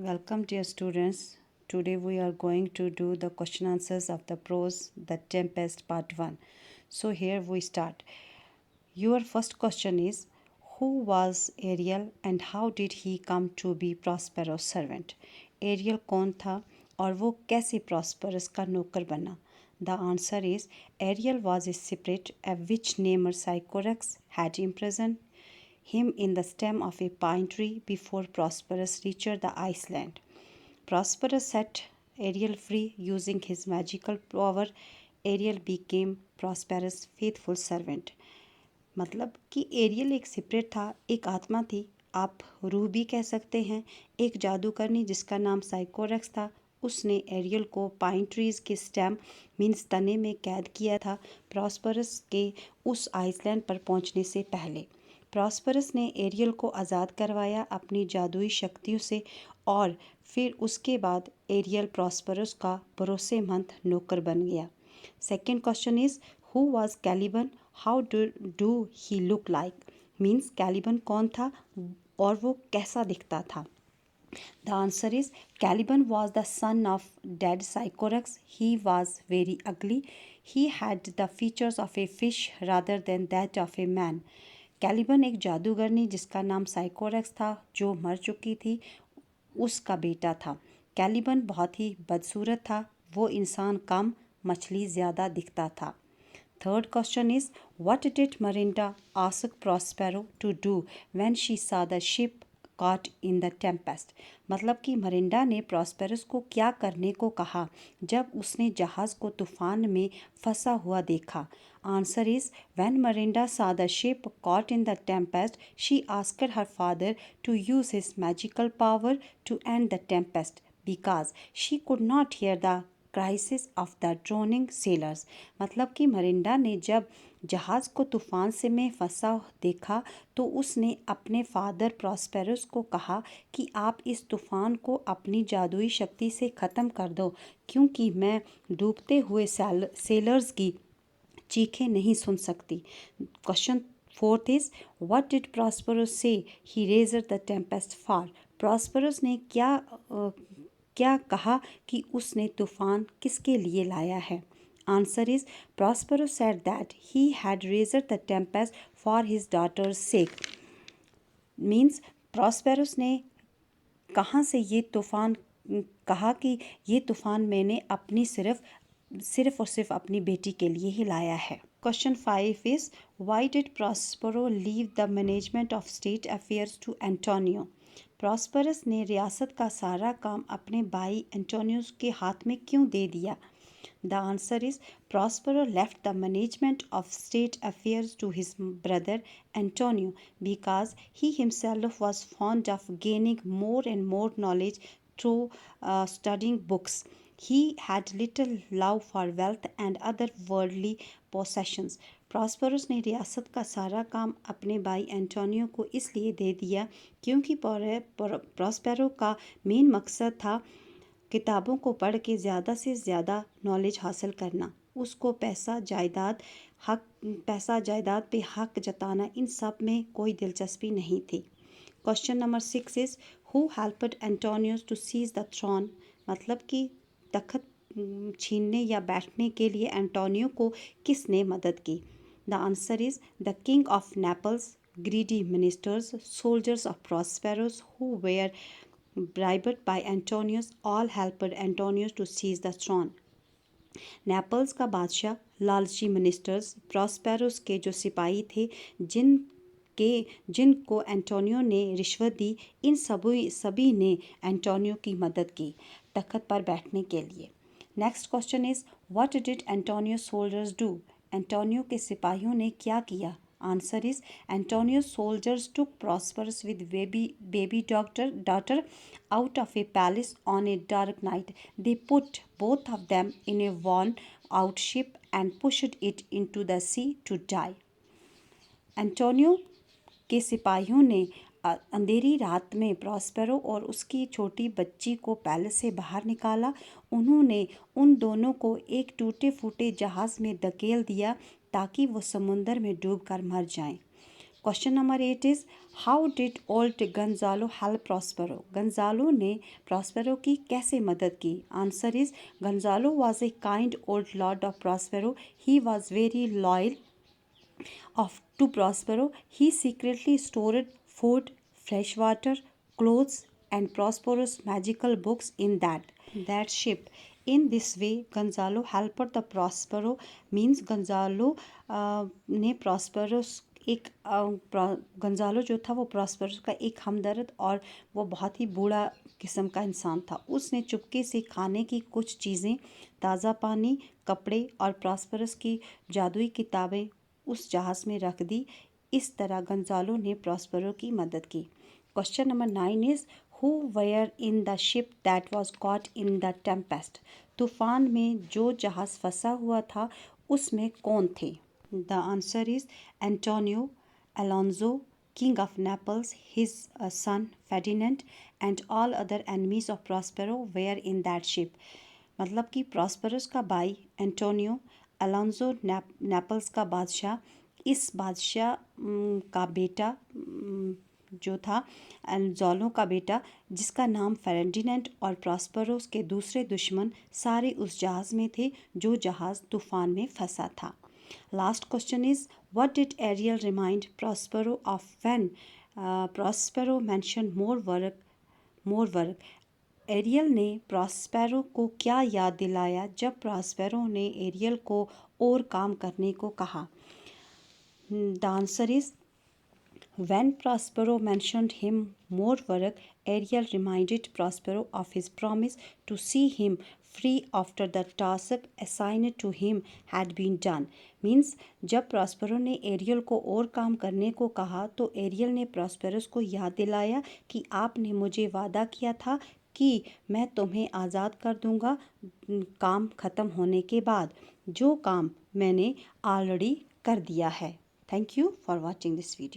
Welcome, dear students. Today we are going to do the question answers of the prose The Tempest Part 1. So here we start. Your first question is, who was Ariel and how did he come to be Prospero's servant? Ariel कौन था और वो कैसे Prosperous का नौकर बना? The answer is, Ariel was a spirit a witch named Sycorax had imprisoned him in the stem of a pine tree before Prosperous reached the Iceland. Prosperous set Ariel free using his magical power. Ariel became Prosperous' faithful servant. मतलब कि aerial एक separate था, एक आत्मा थी, आप रूह भी कह सकते हैं, एक जादूगरनी जिसका नाम साइकोरेक्स था। उसने एरियल को पाइन ट्रीज के स्टेम मीन्स तने में कैद किया था प्रॉस्परस के उस आइसलैंड पर पहुंचने से पहले। प्रॉस्परस ने एरियल को आज़ाद करवाया अपनी जादुई शक्तियों से और फिर उसके बाद एरियल प्रॉस्परस का भरोसेमंद नौकर बन गया। Second question is, who was Caliban, how do he look like? Means Caliban कौन था और वो कैसा दिखता था? The answer is, Caliban was the son of dead Sycorax. He was very ugly. He had the features of a fish rather than that of a man. Caliban एक जादूगरनी जिसका नाम साइकोरेक्स था जो मर चुकी थी, उसका बेटा था। कैलिबन बहुत ही बदसूरत था, वो इंसान कम मछली ज़्यादा दिखता था। Third question is, what did Marinda ask Prospero to do when she saw the ship caught in the tempest? मतलब कि मरिंडा ने प्रॉस्पेरस को क्या करने को कहा जब उसने जहाज़ को तूफान में फंसा हुआ देखा? Answer is, when Marinda saw the ship caught in the tempest, she asked her father to use his magical power to end the tempest because she could not hear the crisis of the droning sellers. मतलब कि Mirinda ने जब जहाज़ को तूफान से में फंसा देखा तो उसने अपने फादर प्रॉस्पेरस को कहा कि आप इस तूफान को अपनी जादुई शक्ति से ख़त्म कर दो क्योंकि मैं डूबते हुए सेलर्स की चीखें नहीं सुन सकती। Question fourth is, what did Prospero say he raised the tempest for? Prospero ने क्या कहा कि उसने तूफान किसके लिए लाया है? Answer is, Prospero said that he had raised the tempest for his daughter's sake. Means Prospero ने कहाँ से ये तूफान कहा कि ये तूफान मैंने अपनी सिर्फ और सिर्फ अपनी बेटी के लिए ही लाया है। Question 5 is, why did Prospero leave the management of state affairs to Antonio? Prospero ने रियासत का सारा काम अपने भाई एंटोनियोस के हाथ में क्यों दे दिया? The answer is, Prospero left the management of state affairs to his brother Antonio because he himself was fond of gaining more and more knowledge through studying books. He had little love for wealth and other worldly possessions. Prosperous ने रियासत का सारा काम अपने भाई Antonio को इसलिए दे दिया क्योंकि प्रॉस्पेरो का मेन मकसद था किताबों को पढ़ के ज़्यादा से ज़्यादा नॉलेज हासिल करना। उसको पैसा जायदाद पे हक जताना इन सब में कोई दिलचस्पी नहीं थी। Question number 6 is, who helped Antonio's to seize the throne? मतलब कि तख्त छीनने या बैठने के लिए एंटोनियो को किसने मदद की? The answer is, the king of Naples, greedy ministers, soldiers of Prospero who were bribed by Antonius, all helped Antonius to seize the throne. Naples का बादशाह, लालची मिनिस्टर्स, प्रॉस्पेरस के जो सिपाही थे जिनको एंटोनियो ने रिश्वत दी, इन सभी ने एंटोनियो की मदद की तख्त पर बैठने के लिए। Next question is, what did Antonio soldiers do? Antonio के सिपाहियों ने क्या किया? Answer is, Antonio's soldiers took Prosperus with baby daughter out of a palace on a dark night. They put both of them in a worn-out ship and pushed it into the sea to die. Antonio के सिपाहियों ने अंधेरी रात में Prospero और उसकी छोटी बच्ची को पैलेस से बाहर निकाला। उन्होंने उन दोनों को एक टूटे फूटे जहाज़ में धकेल दिया ताकि वो समुंदर में डूबकर मर जाएं। Question number 8 is how did old Gonzalo help Prospero? Gonzalo ने Prospero की कैसे मदद की? Answer is Gonzalo was a kind old lord of Prospero. He was very loyal to Prospero. He secretly stored food, fresh water, clothes, and Prospero's magical books in that ship. In this way, Gonzalo helped the Prospero means Gonzalo ने Prospero's एक गंजालो जो था वो prosperous का एक हमदर्द और वो बहुत ही बूढ़ा किस्म का इंसान था। उसने चुपके से खाने की कुछ चीज़ें, ताज़ा पानी, कपड़े और प्रॉस्पेरस की जादुई किताबें उस जहाज़ में रख दी। इस तरह गंजालो ने प्रॉस्पेरो की मदद की। Question number 9 is who were in the ship that was caught in the tempest? तूफान में जो जहाज़ फंसा हुआ था उसमें कौन थे? The answer is Antonio, Alonso, king of Naples, his son Ferdinand, and all other enemies of Prospero were in that ship. मतलब कि प्रॉस्पेरस का भाई एंटोनियो, अलोंसो नेपल्स का बादशाह, इस बादशाह का बेटा जो था एल्जोलो का बेटा जिसका नाम फेर्डिनेंड और प्रॉस्पेरोस के दूसरे दुश्मन सारे उस जहाज़ में थे जो जहाज़ तूफान में फंसा था। Last question is what did Ariel remind Prospero of when Prospero mentioned more work? Ariel ने प्रॉस्पेरो को क्या याद दिलाया जब प्रॉस्पेरो ने एरियल को और काम करने को कहा? The answer is when Prospero mentioned him more work, Ariel reminded Prospero of his promise to see him free after the task assigned to him had been done. Means जब Prospero ने aerial को और काम करने को कहा तो aerial ने प्रॉस्पेरस को याद दिलाया कि आपने मुझे वादा किया था कि मैं तुम्हें आज़ाद कर दूंगा काम ख़त्म होने के बाद, जो काम मैंने ऑलरेडी कर दिया है। Thank you for watching this video.